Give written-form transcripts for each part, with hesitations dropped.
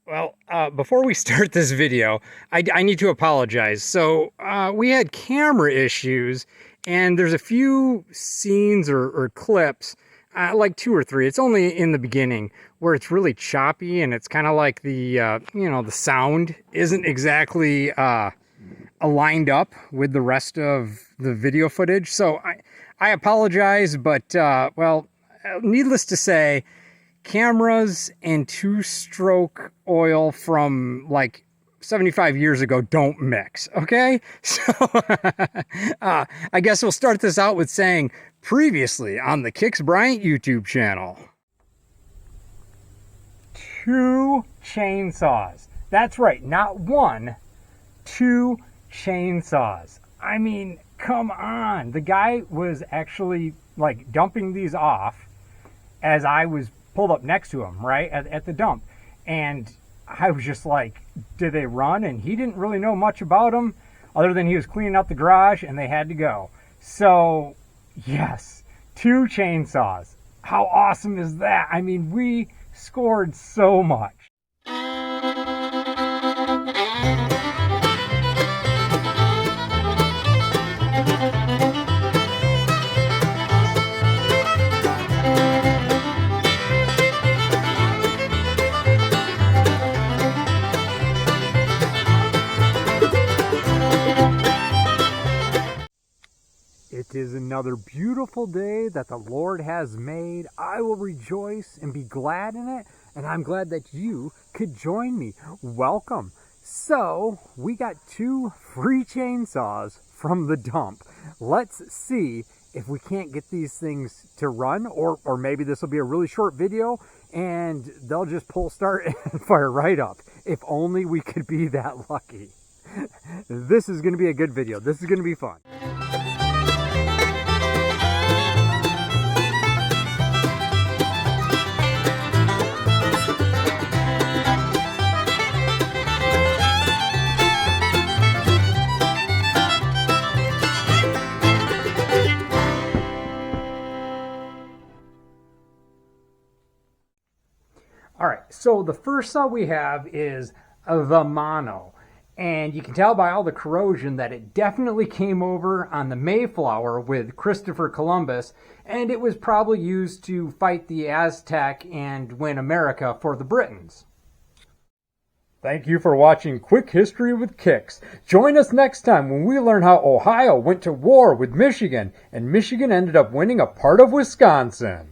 Well, before we start this video, I need to apologize. So we had camera issues, and there's a few scenes or clips, like two or three. It's only in the beginning where it's really choppy, and it's kind of like the sound isn't exactly aligned up with the rest of the video footage. So I apologize, but well, needless to say, cameras and two-stroke oil from like 75 years ago don't mix, okay? So I guess we'll start this out with saying previously on the Kix Bryant YouTube channel. Two chainsaws. That's right, not one, two chainsaws. I mean, come on. The guy was actually like dumping these off as I was pulled up next to him, right, at the dump. And I was just like, did they run? And he didn't really know much about them other than he was cleaning out the garage and they had to go. So, yes, two chainsaws. How awesome is that? I mean, we scored so much. It is another beautiful day that the Lord has made. I will rejoice and be glad in it, and I'm glad that you could join me. Welcome. So, we got two free chainsaws from the dump. Let's see if we can't get these things to run, or maybe this will be a really short video, and they'll just pull start and fire right up. If only we could be that lucky. This is going to be a good video. This is going to be fun. All right, so the first saw we have is the Mono. And you can tell by all the corrosion that it definitely came over on the Mayflower with Christopher Columbus, and it was probably used to fight the Aztec and win America for the Britons. Thank you for watching Quick History with Kix. Join us next time when we learn how Ohio went to war with Michigan, and Michigan ended up winning a part of Wisconsin.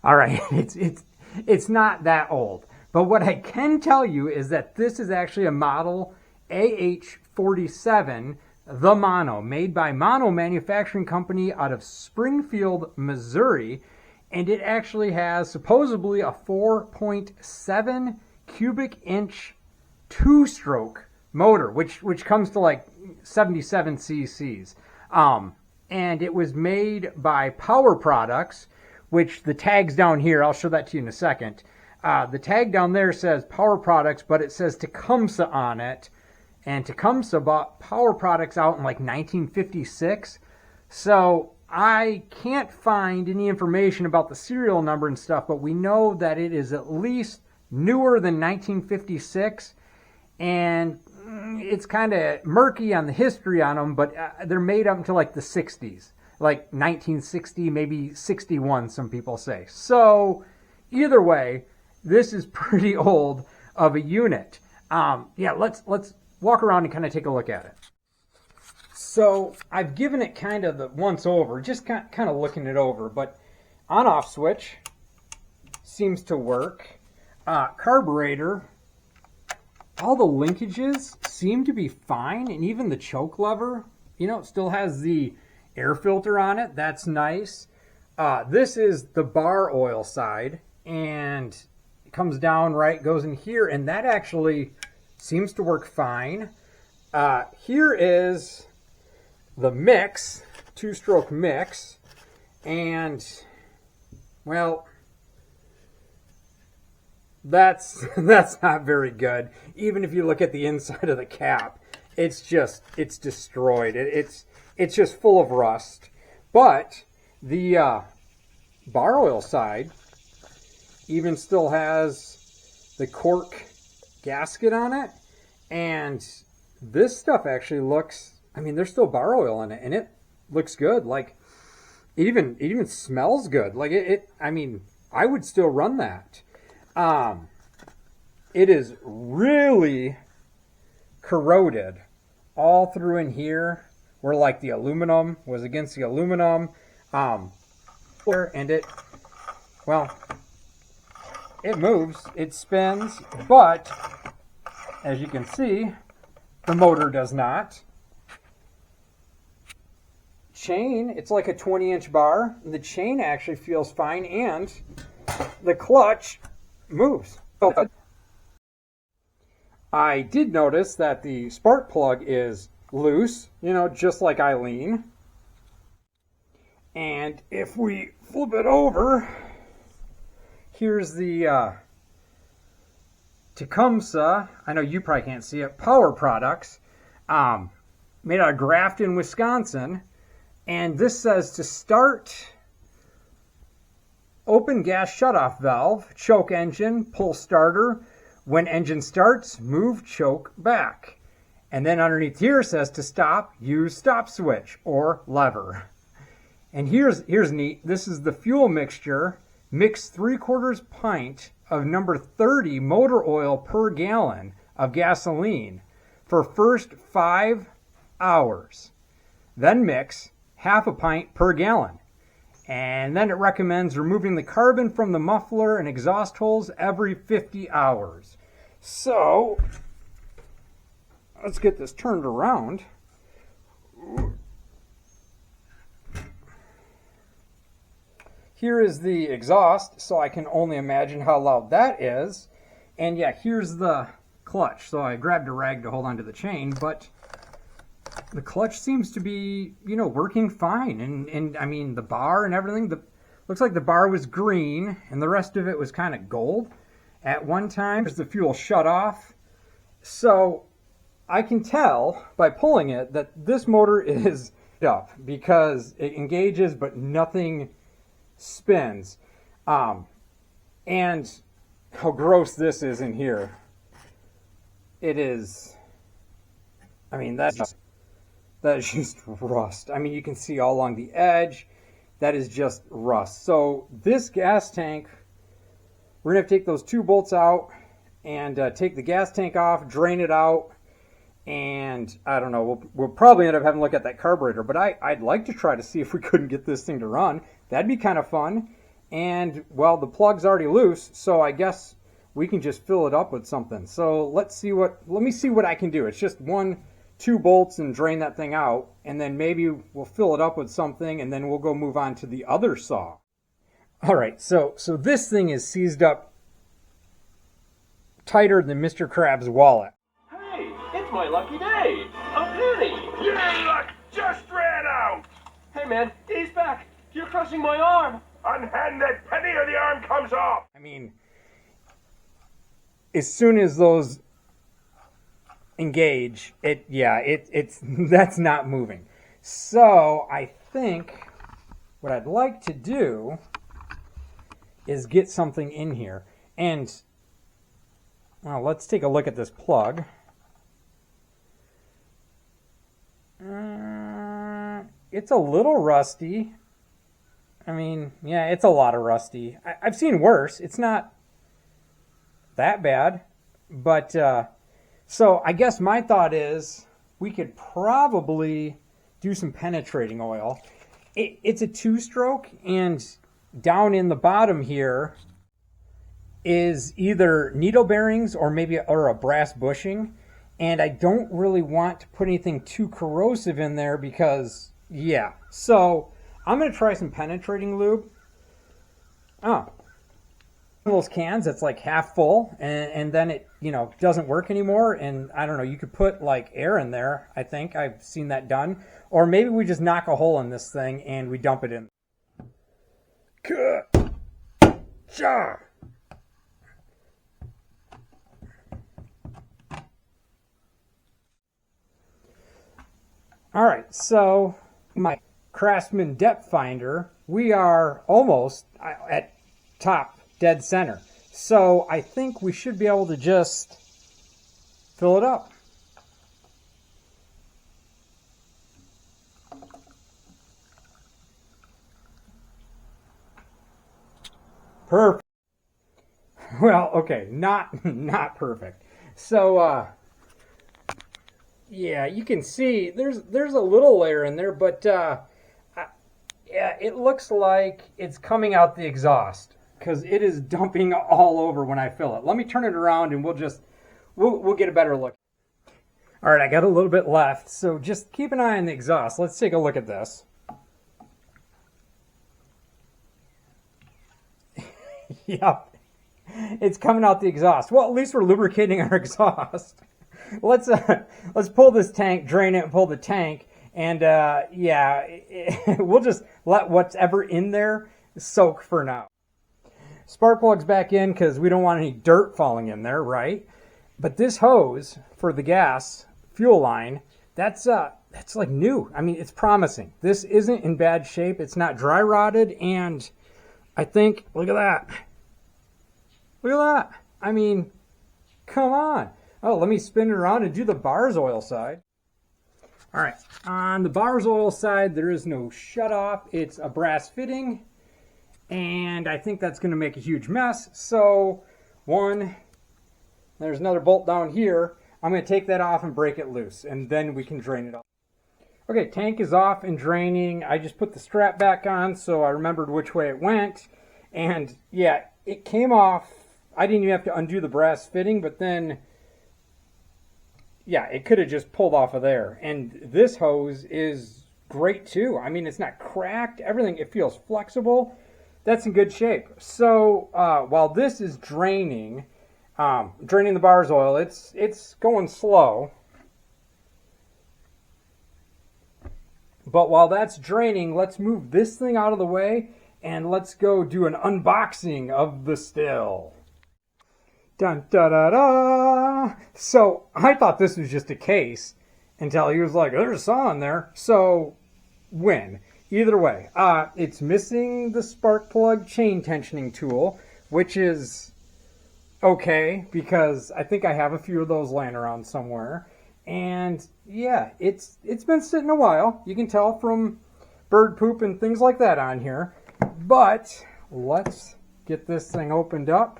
All right, it's not that old, but what I can tell you is that this is actually a model AH47, the Mono, made by Mono Manufacturing Company out of Springfield, Missouri, and it actually has supposedly a 4.7 cubic inch two-stroke motor, which comes to like 77 cc's, and it was made by Power Products, which the tag's down here. I'll show that to you in a second. The tag down there says Power Products, but it says Tecumseh on it. And Tecumseh bought Power Products out in like 1956. So I can't find any information about the serial number and stuff, but we know that it is at least newer than 1956. And it's kind of murky on the history on them, but they're made up until like the 60s. Like 1960, maybe 61, some people say. So either way, this is pretty old of a unit. Yeah, let's walk around and kind of take a look at it. So I've given it kind of the once over, just kind of looking it over, but on-off switch seems to work. Carburetor, all the linkages seem to be fine, and even the choke lever, you know, it still has the air filter on it. That's nice. This is the bar oil side, and it comes down, right, goes in here, and that actually seems to work fine. Here is the mix, two-stroke mix, and, well, that's not very good, even if you look at the inside of the cap. it's destroyed. It's just full of rust. But the bar oil side even still has the cork gasket on it, and this stuff actually looks, I mean, there's still bar oil in it, and it looks good. Like, it even smells good. Like, I mean, I would still run that. It is really corroded all through in here, where like the aluminum was against the aluminum. And it moves, it spins, but as you can see, the motor does not. Chain, it's like a 20-inch bar. The chain actually feels fine, and the clutch moves. I did notice that the spark plug is loose, you know, just like Eileen. And if we flip it over, here's the Tecumseh, I know you probably can't see it, Power Products, made out of Grafton, Wisconsin. And this says to start, open gas shutoff valve, choke engine, pull starter. When engine starts, move choke back. And then underneath here says to stop, use stop switch or lever. And here's neat. This is the fuel mixture. Mix 3/4 pint of number 30 motor oil per gallon of gasoline for first 5 hours. Then mix 1/2 pint per gallon. And then it recommends removing the carbon from the muffler and exhaust holes every 50 hours. So, let's get this turned around. Here is the exhaust, so I can only imagine how loud that is. And yeah, here's the clutch. So I grabbed a rag to hold onto the chain, but the clutch seems to be, you know, working fine. And I mean, the bar and everything, looks like the bar was green and the rest of it was kind of gold at one time as the fuel shut off. So I can tell by pulling it that this motor is up because it engages but nothing spins. And how gross this is in here. It is, I mean, that is just rust. I mean, you can see all along the edge, that is just rust. So this gas tank, we're gonna have to take those 2 bolts out and take the gas tank off, drain it out, and I don't know, we'll probably end up having to look at that carburetor, but I'd like to try to see if we couldn't get this thing to run. That'd be kind of fun. And, well, the plug's already loose, so I guess we can just fill it up with something. So let me see what I can do. It's just 2 bolts and drain that thing out, and then maybe we'll fill it up with something, and then we'll go move on to the other saw. All right, so this thing is seized up tighter than Mr. Krabs' wallet. Hey, it's my lucky day! A penny! Your luck just ran out! Hey man, ease back! You're crushing my arm! Unhand that penny or the arm comes off! I mean, as soon as those engage, it's that's not moving. So I think what I'd like to do is get something in here. And well, let's take a look at this plug. It's a little rusty. I mean, yeah, it's a lot of rusty. I've seen worse. It's not that bad. But, so I guess my thought is we could probably do some penetrating oil. It's a 2-stroke, and down in the bottom here is either needle bearings or a brass bushing. And I don't really want to put anything too corrosive in there because, yeah. So I'm going to try some penetrating lube. One of those cans that's like half full, and then it, you know, doesn't work anymore. And I don't know, you could put like air in there. I think I've seen that done. Or maybe we just knock a hole in this thing and we dump it in. Ka-cha! All right, so my Craftsman depth finder, we are almost at top dead center. So I think we should be able to just fill it up. Perfect. Well, okay, not perfect. So yeah, you can see there's a little layer in there, but yeah, it looks like it's coming out the exhaust because it is dumping all over when I fill it. Let me turn it around and we'll get a better look. All right, I got a little bit left, so just keep an eye on the exhaust. Let's take a look at this. Yep, it's coming out the exhaust. Well, at least we're lubricating our exhaust. Let's pull this tank, drain it, and pull the tank, and yeah, we'll just let whatever in there soak for now. Spark plug's back in because we don't want any dirt falling in there, right? But this hose for the gas fuel line, that's like new. I mean, it's promising. This isn't in bad shape. It's not dry rotted, and I think, look at that. Look at that. I mean, come on. Oh, let me spin it around and do the bars oil side. All right, on the bars oil side, there is no shut off. It's a brass fitting, and I think that's going to make a huge mess. So, there's another bolt down here. I'm going to take that off and break it loose, and then we can drain it off. Okay, tank is off and draining. I just put the strap back on so I remembered which way it went. And yeah, it came off. I didn't even have to undo the brass fitting, but then, yeah, it could have just pulled off of there. And this hose is great too. I mean, it's not cracked. Everything, it feels flexible. That's in good shape. So while this is draining the bars oil, it's going slow. But while that's draining, let's move this thing out of the way and let's go do an unboxing of the Stihl. Dun da da da. So I thought this was just a case until he was like, "There's a saw in there." So win. Either way, it's missing the spark plug chain tensioning tool, which is okay because I think I have a few of those laying around somewhere. And yeah, it's been sitting a while. You can tell from bird poop and things like that on here. But let's get this thing opened up.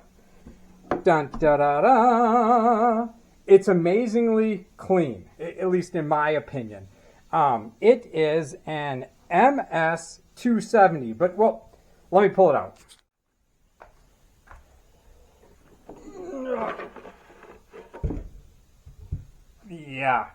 Dun da da da. It's amazingly clean, at least in my opinion. It is an MS270, but well, let me pull it out. Yeah.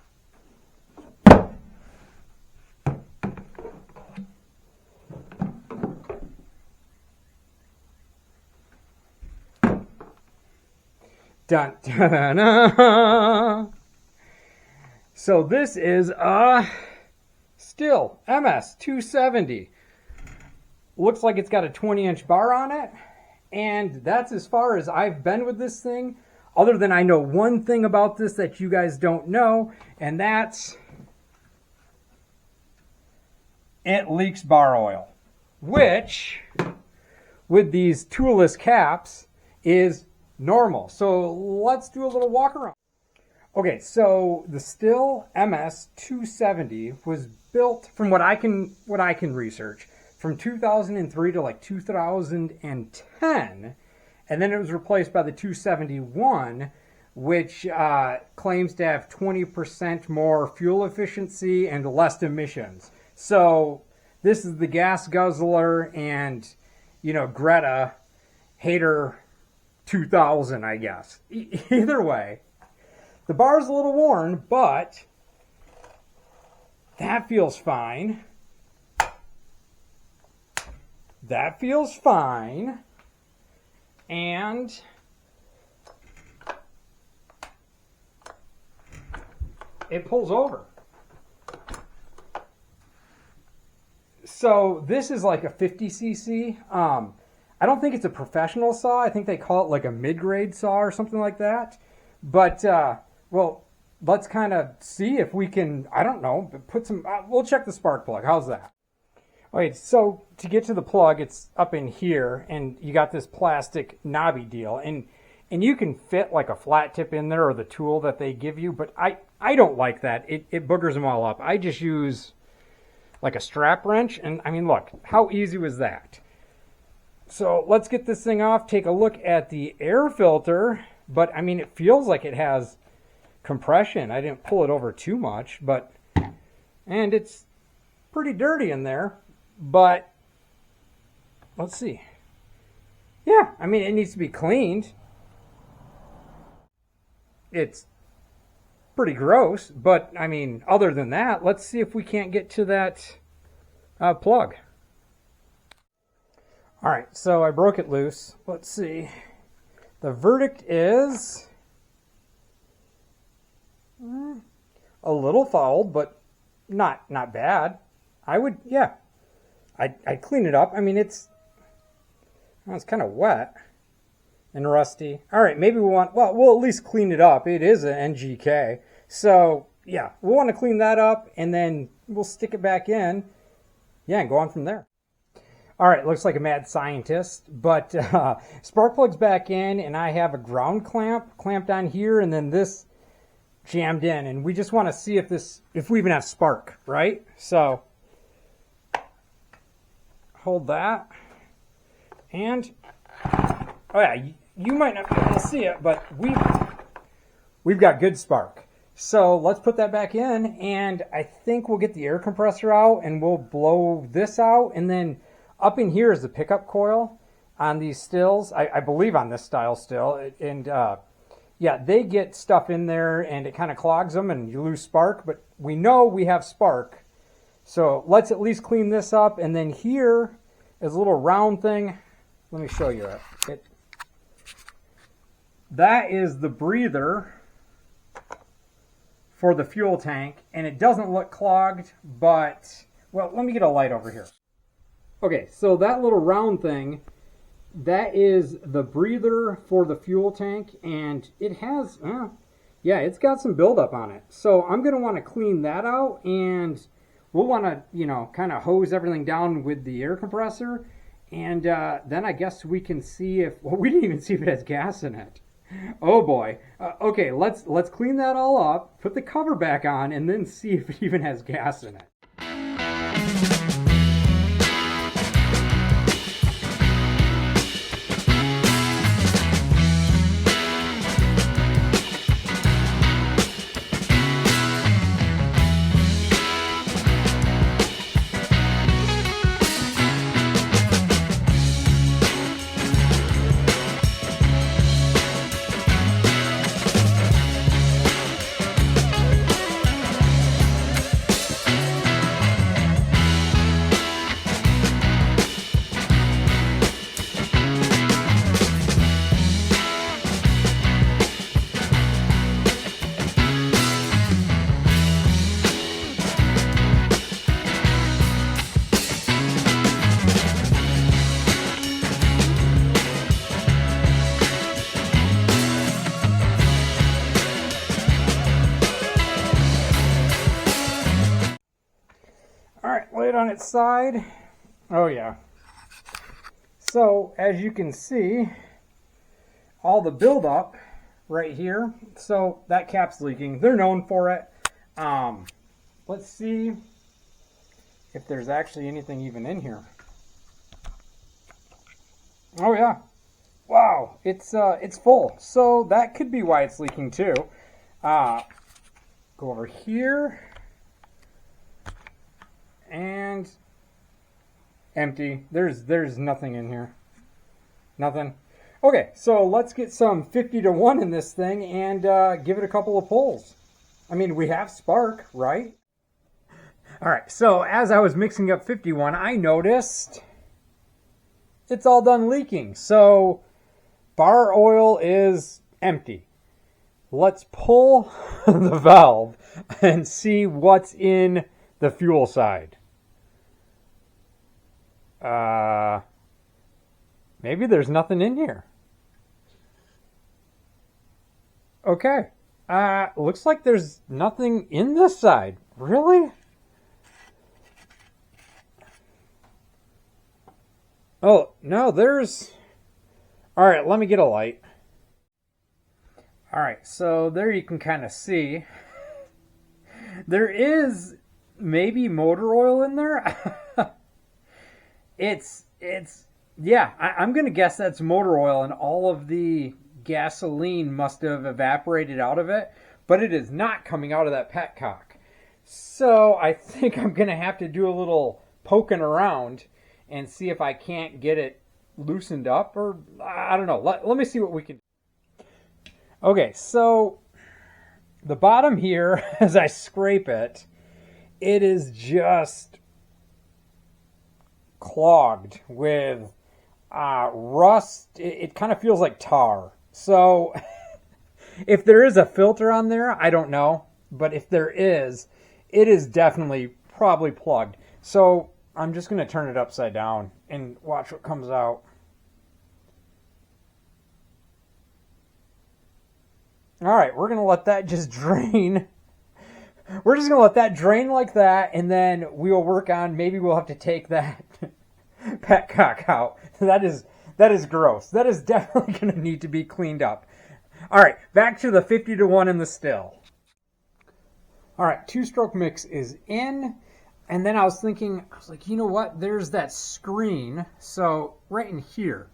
Dun, dun, dun. So this is a Stihl MS270. Looks like it's got a 20-inch bar on it, and that's as far as I've been with this thing, other than I know one thing about this that you guys don't know, and that's it leaks bar oil, which with these toolless caps is normal. So let's do a little walk around. Okay, so the Stihl MS270 was built, from what I can research, from 2003 to like 2010, and then it was replaced by the 271, which claims to have 20% more fuel efficiency and less emissions. So this is the gas guzzler, and you know, Greta hater 2000, I guess. Either way, the bar's a little worn, but that feels fine. That feels fine. And it pulls over. So this is like a 50cc. I don't think it's a professional saw. I think they call it like a mid-grade saw or something like that. But, well, let's kind of see if we can, I don't know, put some, we'll check the spark plug. How's that? Okay, so to get to the plug, it's up in here, and you got this plastic knobby deal, and you can fit like a flat tip in there or the tool that they give you, but I don't like that. It boogers them all up. I just use like a strap wrench, and I mean, look, how easy was that? So let's get this thing off, take a look at the air filter, but I mean, it feels like it has compression. I didn't pull it over too much, but, and it's pretty dirty in there, but let's see. Yeah, I mean, it needs to be cleaned. It's pretty gross, but I mean, other than that, let's see if we can't get to that plug. All right, so I broke it loose. Let's see. The verdict is a little fouled, but not bad. I would, yeah, I'd clean it up. I mean, it's kind of wet and rusty. All right, maybe we'll at least clean it up. It is an NGK. So, yeah, we'll want to clean that up, and then we'll stick it back in. Yeah, and go on from there. All right, looks like a mad scientist, but spark plug's back in, and I have a ground clamp clamped on here, and then this jammed in, and we just want to see if we even have spark, right? So, hold that, and, oh yeah, you might not be able to see it, but we've got good spark. So let's put that back in, and I think we'll get the air compressor out, and we'll blow this out, and then up in here is the pickup coil on these stills. I believe on this style still, and yeah, they get stuff in there, and it kind of clogs them, and you lose spark, but we know we have spark. So let's at least clean this up, and then here is a little round thing. Let me show you it. That is the breather for the fuel tank, and it doesn't look clogged, but, well, let me get a light over here. Okay, so that little round thing, that is the breather for the fuel tank, and it has, yeah, it's got some buildup on it. So I'm going to want to clean that out, and we'll want to, you know, kind of hose everything down with the air compressor, and then I guess we can see if, well, we didn't even see if it has gas in it. Oh boy. Okay, let's clean that all up, put the cover back on, and then see if it even has gas in it. Lay it on its side. Oh yeah. So as you can see, all the buildup right here. So that cap's leaking. They're known for it. Let's see if there's actually anything even in here. Oh yeah. Wow, it's full. So that could be why it's leaking too. Go over here. And empty. There's nothing in here. Nothing. Okay, so let's get some 50-to-1 in this thing and give it a couple of pulls. I mean, we have spark, right? All right, so as I was mixing up 51, I noticed it's all done leaking. So bar oil is empty. Let's pull the valve and see what's in the fuel side. Maybe there's nothing in here. Okay. Looks like there's nothing in this side. Really? Oh, no, there's... Alright, let me get a light. Alright, so there you can kind of see. There is maybe motor oil in there. Yeah, I'm going to guess that's motor oil, and all of the gasoline must have evaporated out of it, but it is not coming out of that petcock. So I think I'm going to have to do a little poking around and see if I can't get it loosened up, or I don't know. Let me see what we can do. Okay, so the bottom here, as I scrape it, it is just clogged with rust. It kind of feels like tar. So if there is a filter on there, I don't know. But if there is, it is definitely probably plugged. So I'm just going to turn it upside down and watch what comes out. All right, we're going to let that just drain. We're just going to let that drain like that, and then we will work on, maybe we'll have to take that petcock out. That is gross. That is definitely going to need to be cleaned up. All right, back to the 50-1 in the still. All right, two-stroke mix is in, and then I was like, you know what? There's that screen. So right in here,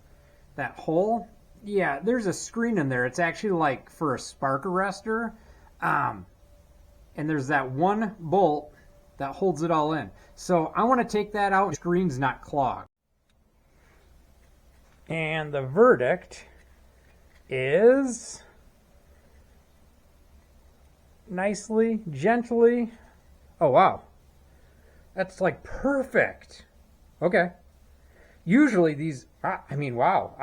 that hole, yeah, there's a screen in there. It's actually like for a spark arrestor. And there's that one bolt that holds it all in. So I want to take that out. The screen's not clogged. And the verdict is nicely, gently. Oh, wow. That's like perfect. Okay. Usually these, wow.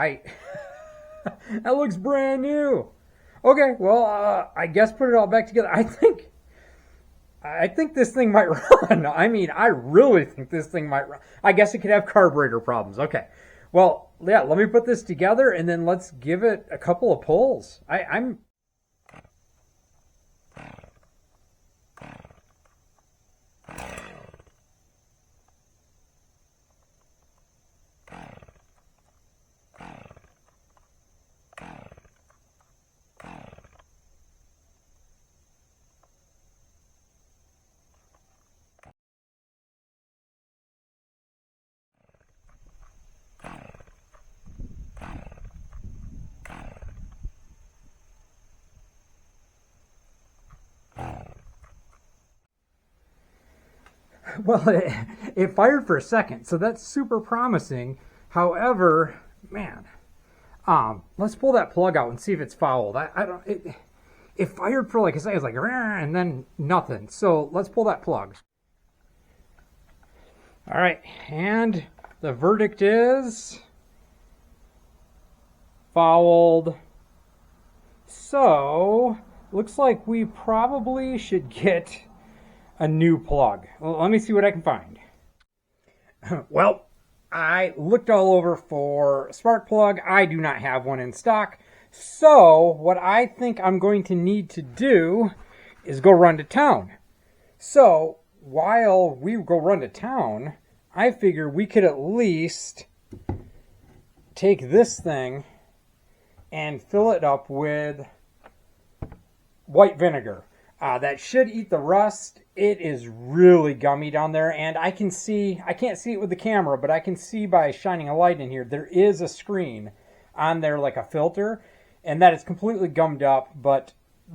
That looks brand new. Okay, well, I guess put it all back together. I think this thing might run. I really think this thing might run. I guess it could have carburetor problems. Okay. Well, yeah, let me put this together and then let's give it a couple of pulls. I'm Well, it fired for a second, so that's super promising. However, man, let's pull that plug out and see if it's fouled. It fired for like a second, it was like, and then nothing. So let's pull that plug. All right, and the verdict is fouled. So looks like we probably should get a new plug. Well, let me see what I can find. Well, I looked all over for a spark plug. I do not have one in stock. So what I think I'm going to need to do is go run to town. So while we go run to town, I figure we could at least take this thing and fill it up with white vinegar. That should eat the rust. It is really gummy down there, and I can't see it with the camera, but I can see by shining a light in here, there is a screen on there like a filter, and that is completely gummed up, but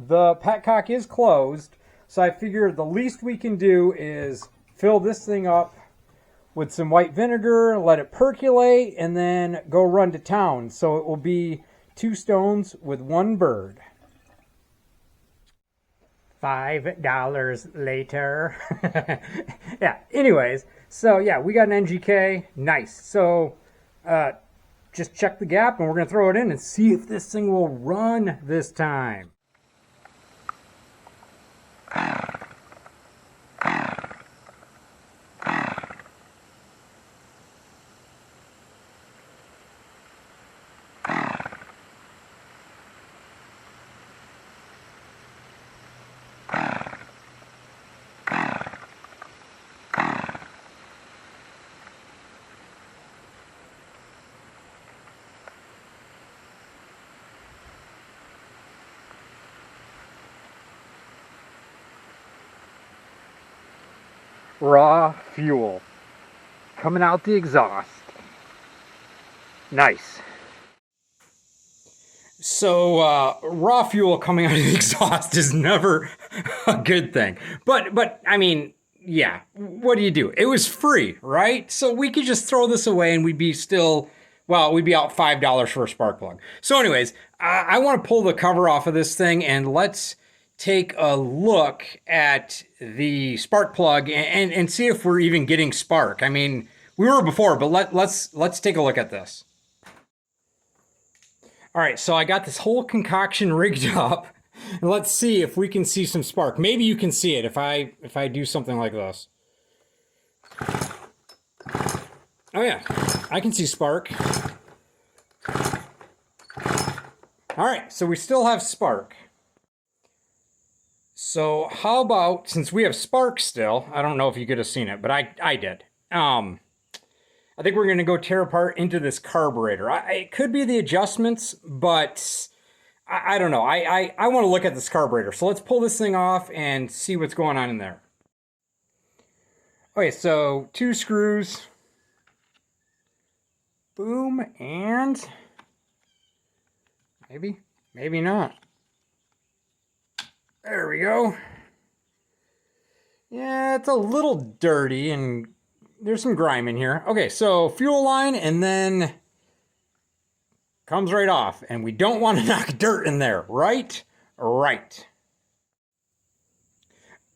the petcock is closed, so I figure the least we can do is fill this thing up with some white vinegar, let it percolate, and then go run to town. So it will be 2 stones with 1 bird. $5 later. Yeah, anyways, so yeah, we got an NGK. Nice. So just check the gap and we're going to throw it in and see if this thing will run this time. raw fuel coming out the exhaust. Nice. So raw fuel coming out of the exhaust is never a good thing. But I mean, yeah, what do you do? It was free, right? So we could just throw this away and we'd be still, well, we'd be out $5 for a spark plug. So anyways, I want to pull the cover off of this thing and let's take a look at the spark plug and see if we're even getting spark. I mean, we were before, but let's take a look at this. All right, so I got this whole concoction rigged up, and let's see if we can see some spark. Maybe you can see it if I do something like this. Oh yeah, I can see spark. All right, so we still have spark. So how about, since we have spark still, I don't know if you could have seen it, but I did. I think we're going to go tear apart into this carburetor. It could be the adjustments, but I don't know. I want to look at this carburetor. So let's pull this thing off and see what's going on in there. Okay, so 2 screws. Boom, and maybe not. There we go. Yeah, it's a little dirty and there's some grime in here. Okay, so fuel line and then comes right off. And we don't want to knock dirt in there, right? Right.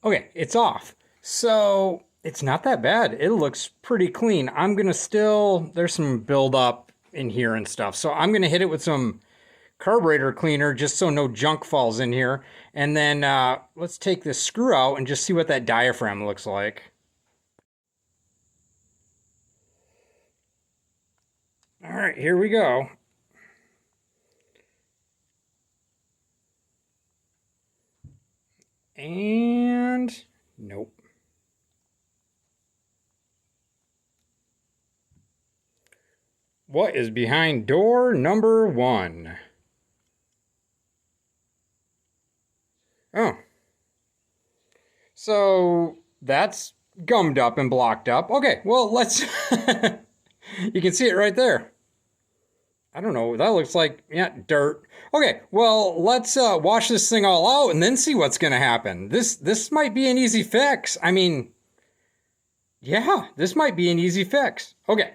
Okay, it's off. So it's not that bad. It looks pretty clean. I'm going to still, there's some buildup in here and stuff. So I'm going to hit it with some carburetor cleaner just so no junk falls in here. And then let's take this screw out and just see what that diaphragm looks like. All right, here we go. And nope. What is behind door number 1? Oh. So that's gummed up and blocked up. Okay, well, let's... You can see it right there. I don't know. That looks like, yeah, dirt. Okay, well, let's wash this thing all out and then see what's going to happen. This might be an easy fix. I mean, yeah, this might be an easy fix. Okay.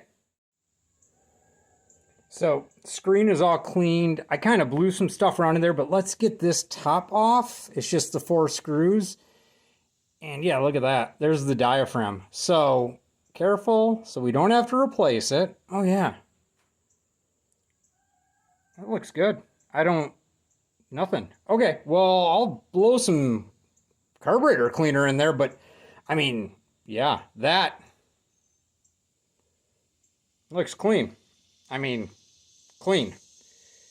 So, screen is all cleaned. I kind of blew some stuff around in there, but let's get this top off. It's just the 4 screws. And yeah, look at that. There's the diaphragm. So, careful so we don't have to replace it. Oh, yeah. That looks good. Nothing. Okay, well, I'll blow some carburetor cleaner in there, but, I mean, yeah, that looks clean. I mean, clean.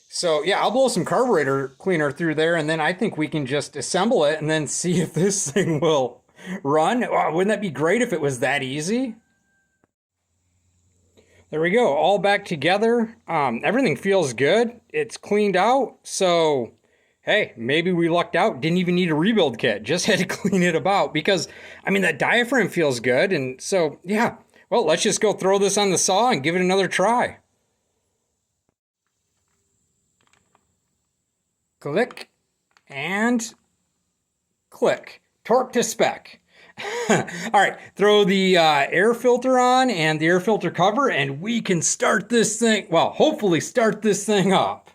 So, yeah, I'll blow some carburetor cleaner through there, and then I think we can just assemble it and then see if this thing will run. Wow, wouldn't that be great if it was that easy? There we go, all back together. Everything feels good. It's cleaned out. So, hey, maybe we lucked out. Didn't even need a rebuild kit. Just had to clean it about because, I mean, that diaphragm feels good. And so, yeah, well, let's just go throw this on the saw and give it another try. Click and click. Torque to spec. All right, throw the air filter on and the air filter cover, and we can start this thing, well, hopefully start this thing up.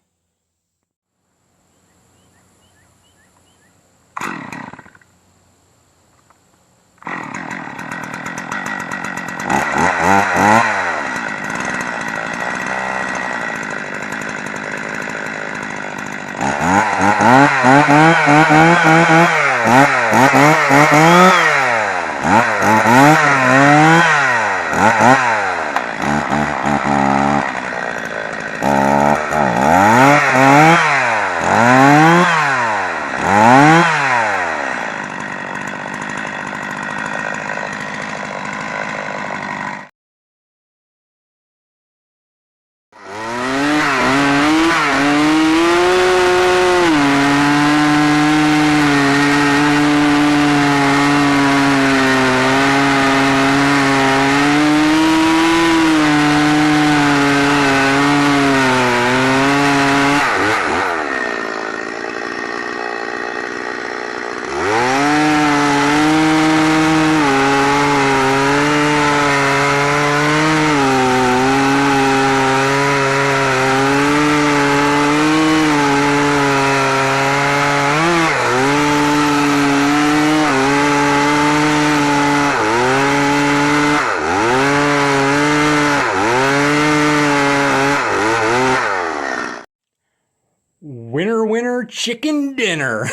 chicken dinner.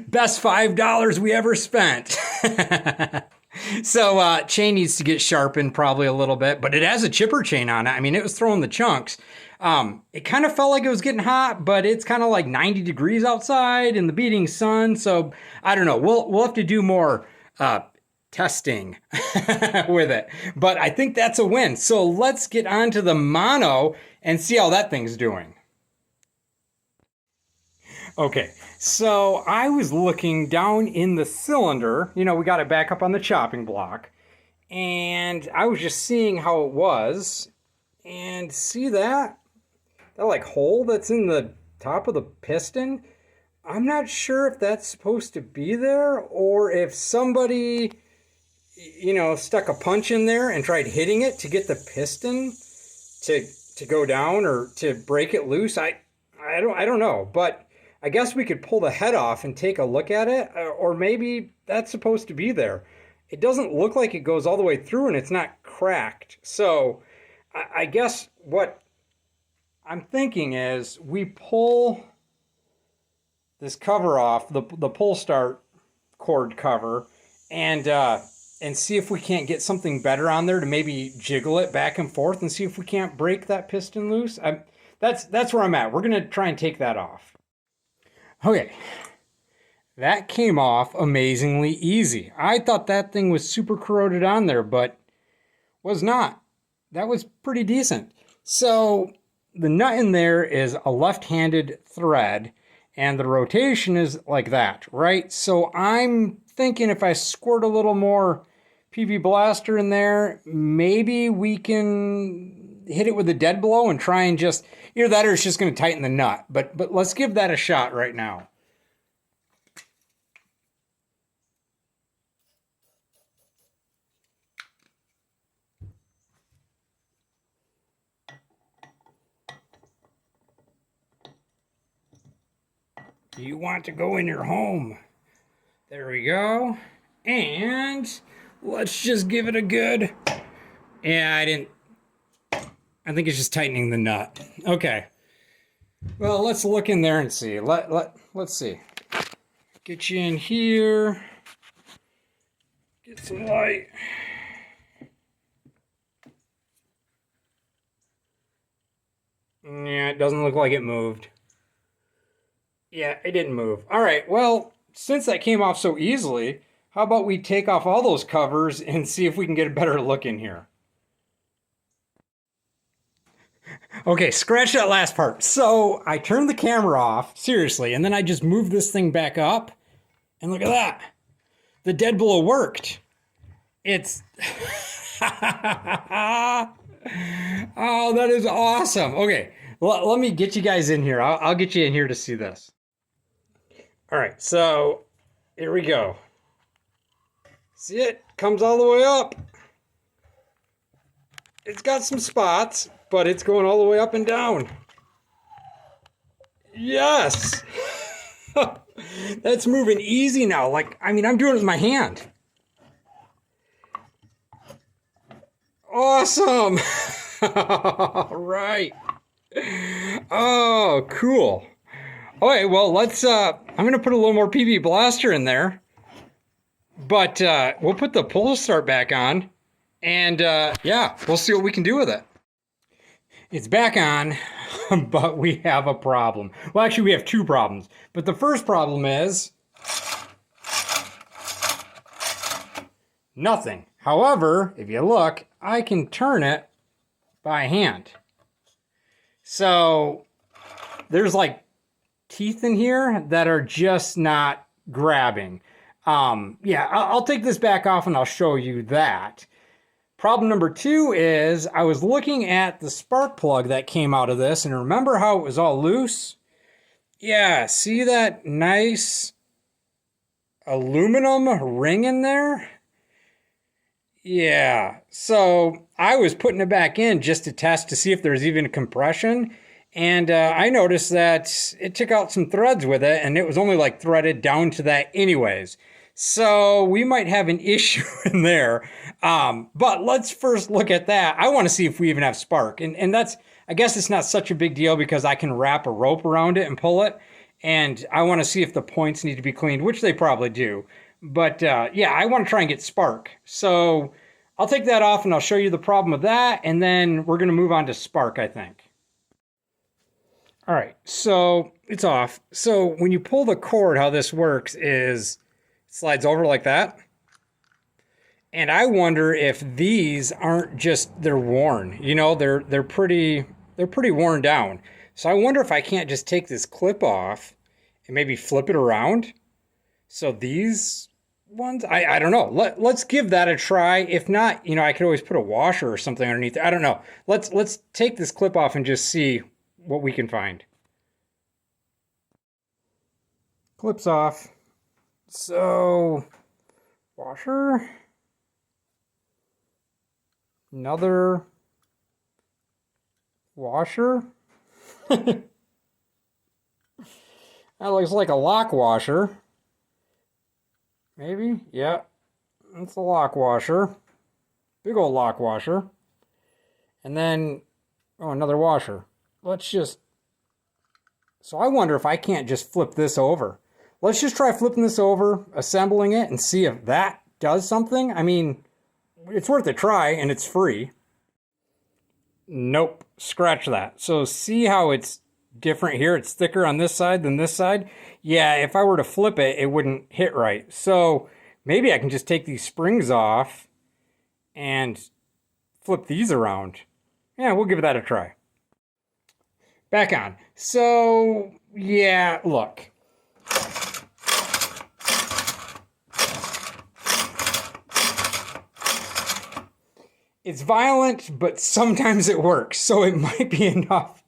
Best $5 we ever spent. So chain needs to get sharpened probably a little bit, but it has a chipper chain on it. I mean, it was throwing the chunks. It kind of felt like it was getting hot, but it's kind of like 90 degrees outside in the beating sun. So I don't know. We'll have to do more testing with it. But I think that's a win. So let's get on to the mono and see how that thing's doing. Okay, so I was looking down in the cylinder. You know, we got it back up on the chopping block. And I was just seeing how it was. And see that? That like hole that's in the top of the piston? I'm not sure if that's supposed to be there or if somebody, you know, stuck a punch in there and tried hitting it to get the piston to go down or to break it loose. I don't know, but I guess we could pull the head off and take a look at it, or maybe that's supposed to be there. It doesn't look like it goes all the way through and it's not cracked. So I guess what I'm thinking is we pull this cover off, the pull start cord cover, and see if we can't get something better on there to maybe jiggle it back and forth and see if we can't break that piston loose. That's where I'm at. We're gonna try and take that off. Okay, that came off amazingly easy. I thought that thing was super corroded on there, but was not. That was pretty decent. So the nut in there is a left-handed thread, and the rotation is like that, right? So I'm thinking if I squirt a little more PV Blaster in there, maybe we can hit it with a dead blow and try and just, either that or it's just going to tighten the nut. But let's give that a shot right now. You want to go in your home. There we go. And let's just give it a good... Yeah, I think it's just tightening the nut. Okay. Well, let's look in there and see. Let's see. Get you in here. Get some light. Yeah, it doesn't look like it moved. Yeah, it didn't move. All right, well, since that came off so easily, how about we take off all those covers and see if we can get a better look in here. Okay, scratch that last part. So I turned the camera off, seriously, and then I just moved this thing back up, and look at that. The dead blow worked. It's... Oh, that is awesome. Okay, let me get you guys in here. I'll get you in here to see this. All right, so here we go. See it? Comes all the way up. It's got some spots, but it's going all the way up and down. Yes! That's moving easy now. Like, I mean, I'm doing it with my hand. Awesome! All right. Oh, cool. Okay, well, let's, I'm going to put a little more PV Blaster in there. But we'll put the pull start back on. And, yeah, we'll see what we can do with it. It's back on, but we have a problem. Well, actually, we have two problems. But the first problem is... nothing. However, if you look, I can turn it by hand. So there's like teeth in here that are just not grabbing. Yeah, I'll take this back off and I'll show you that. Problem number two is I was looking at the spark plug that came out of this, and remember how it was all loose? Yeah, see that nice aluminum ring in there? Yeah, so I was putting it back in just to test to see if there's even compression. And I noticed that it took out some threads with it, and it was only like threaded down to that anyways. So we might have an issue in there. But let's first look at that. I want to see if we even have spark. And that's, I guess it's not such a big deal because I can wrap a rope around it and pull it. and I want to see if the points need to be cleaned, which they probably do. But yeah, I want to try and get spark. So I'll take that off and I'll show you the problem with that, and then we're going to move on to spark, I think. All right, so it's off. So when you pull the cord, how this works is it slides over like that. And I wonder if these aren't just, they're worn. You know, they're pretty worn down. So I wonder if I can't just take this clip off and maybe flip it around. So these ones, I don't know. Let's give that a try. If not, you know, I could always put a washer or something underneath. I don't know. Let's take this clip off and just see what we can find. Clips off. So washer. Another washer. That looks like a lock washer. Maybe? Yeah. That's a lock washer. Big old lock washer. And then, oh, another washer. Let's just... So I wonder if I can't just flip this over. Let's just try flipping this over, assembling it, and see if that does something. I mean, it's worth a try, and it's free. Nope. Scratch that. So see how it's different here? It's thicker on this side than this side. Yeah, if I were to flip it, it wouldn't hit right. So maybe I can just take these springs off and flip these around. Yeah, we'll give that a try. Back on. So, yeah, look. It's violent, but sometimes it works. So it might be enough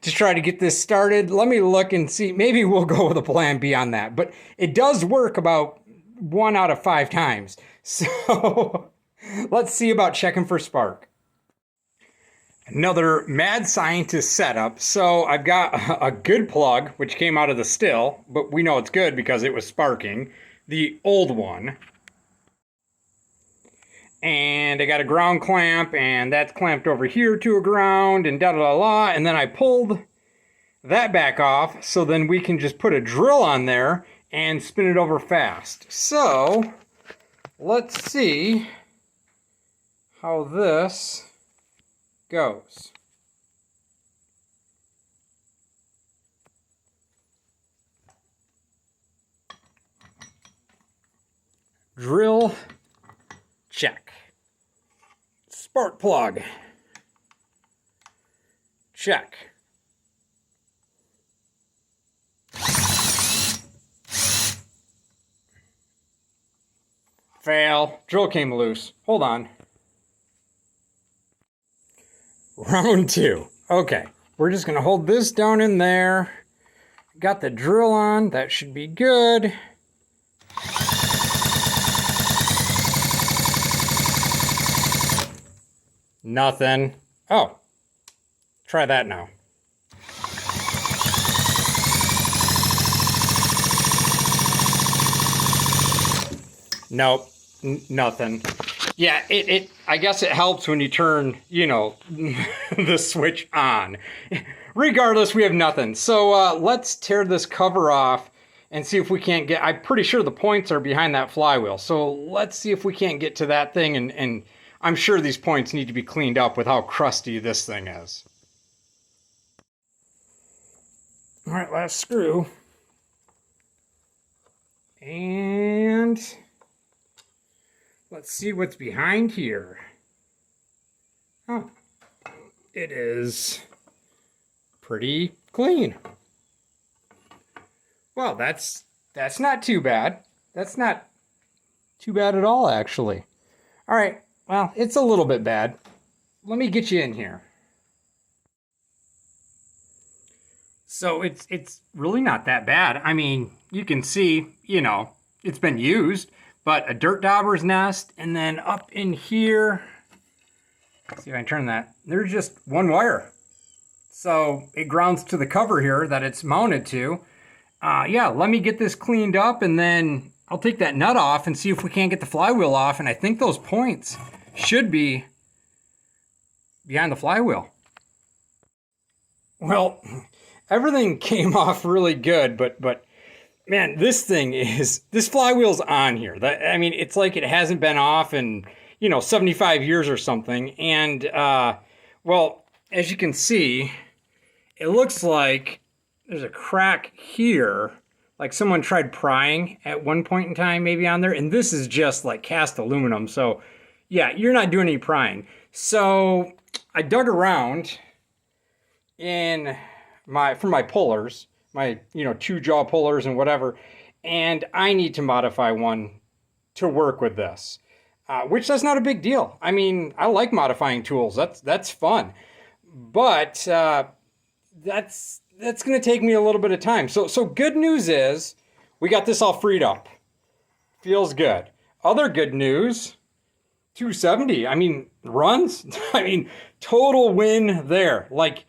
to try to get this started. Let me look and see. Maybe we'll go with a plan B on that. But it does work about 1 out of 5 times. So let's see about checking for spark. Another mad scientist setup. So I've got a good plug, which came out of the Stihl, but we know it's good because it was sparking. The old one. And I got a ground clamp, and that's clamped over here to a ground, and da-da-da-da. And then I pulled that back off, so then we can just put a drill on there and spin it over fast. So, let's see how this goes. Drill, check. Spark plug, check. Fail. Drill came loose. Hold on. Round 2. Okay, we're just going to hold this down in there. Got the drill on. That should be good. Nothing. Oh, try that now. Nope, nothing. Yeah, I guess it helps when you turn, you know, the switch on. Regardless, we have nothing. So let's tear this cover off and see if we can't get, I'm pretty sure the points are behind that flywheel. So let's see if we can't get to that thing, and I'm sure these points need to be cleaned up with how crusty this thing is. All right, last screw. And let's see what's behind here. Oh, it is pretty clean. Well, that's not too bad. That's not too bad at all, actually. All right. Well, it's a little bit bad. Let me get you in here. So it's really not that bad. I mean, you can see, you know, it's been used, but a dirt dauber's nest, and then up in here, let's see if I can turn that, there's just one wire. So it grounds to the cover here that it's mounted to. Yeah, let me get this cleaned up, and then I'll take that nut off and see if we can't get the flywheel off, and I think those points should be behind the flywheel. Well, everything came off really good, but man, this flywheel's on here. I mean, it's like it hasn't been off in, 75 years or something. And, well, as you can see, it looks like there's a crack here. Like someone tried prying at one point in time, maybe on there. And this is just like cast aluminum. So yeah, you're not doing any prying. So I dug around for my pullers, my, 2-jaw pullers and whatever. And I need to modify one to work with this, which that's not a big deal. I mean, I like modifying tools. That's fun. But that's going to take me a little bit of time. So good news is we got this all freed up. Feels good. Other good news, 270. I mean, runs. I mean, total win there. Like,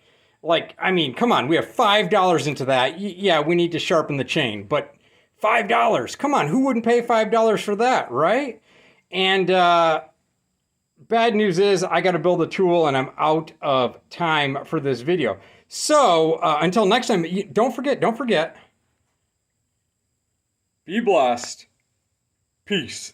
I mean, come on. We have $5 into that. Yeah, we need to sharpen the chain, but $5. Come on. Who wouldn't pay $5 for that, right? And bad news is I got to build a tool and I'm out of time for this video. So until next time, don't forget, be blessed. Peace.